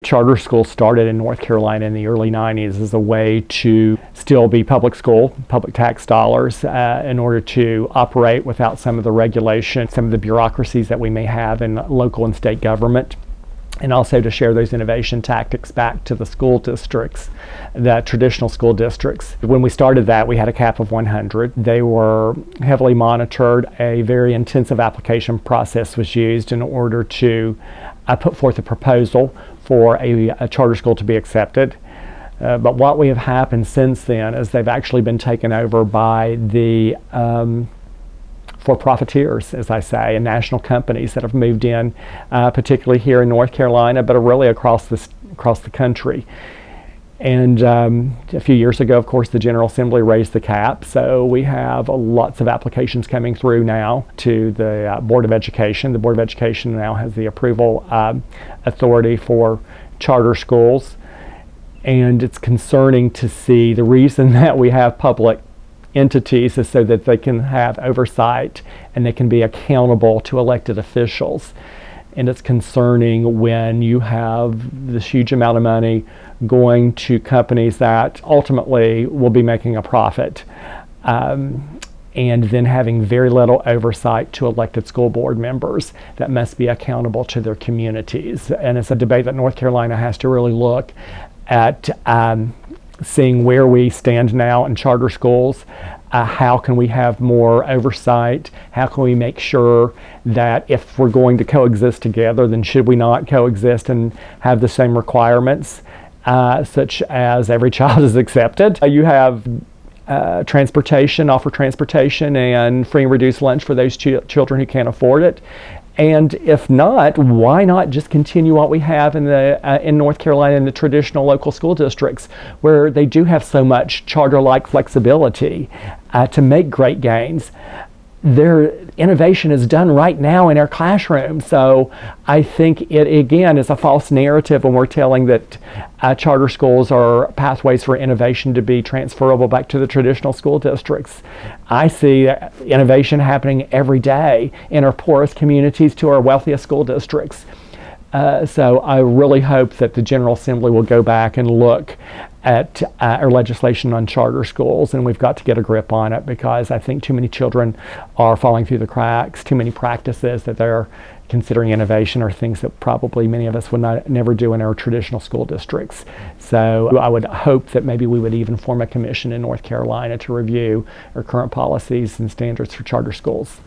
Charter schools started in North Carolina in the early 90s as a way to still be public school, public tax dollars, in order to operate without some of the regulation, some of the bureaucracies that we may have in local and state government, and also to share those innovation tactics back to the school districts, the traditional school districts. When we started that, we had a cap of 100. They were heavily monitored. A very intensive application process was used in order to put forth a proposal for a charter school to be accepted. But what we have happened since then is they've actually been taken over by the for-profiteers, as I say, and national companies that have moved in, particularly here in North Carolina, but really across the country. And a few years ago, of course, the General Assembly raised the cap, so we have lots of applications coming through now to the Board of Education. The Board of Education now has the approval authority for charter schools, and it's concerning to see the reason that we have public entities is so that they can have oversight and they can be accountable to elected officials. And it's concerning when you have this huge amount of money going to companies that ultimately will be making a profit, and then having very little oversight to elected school board members that must be accountable to their communities. And it's a debate that North Carolina has to really look at, seeing where we stand now in charter schools. How can we have more oversight? How can we make sure that if we're going to coexist together, then should we not coexist and have the same requirements, such as every child is accepted? You have transportation, offer transportation and free and reduced lunch for those children who can't afford it. And if not, why not just continue what we have in North Carolina in the traditional local school districts, where they do have so much charter-like flexibility to make great gains? Their innovation is done right now in our classroom. So I think it again is a false narrative when we're telling that charter schools are pathways for innovation to be transferable back to the traditional school districts. I see innovation happening every day in our poorest communities to our wealthiest school districts. So I really hope that the General Assembly will go back and look at our legislation on charter schools, and we've got to get a grip on it, because I think too many children are falling through the cracks. Too many practices that they're considering innovation are things that probably many of us would never do in our traditional school districts. So I would hope that maybe we would even form a commission in North Carolina to review our current policies and standards for charter schools.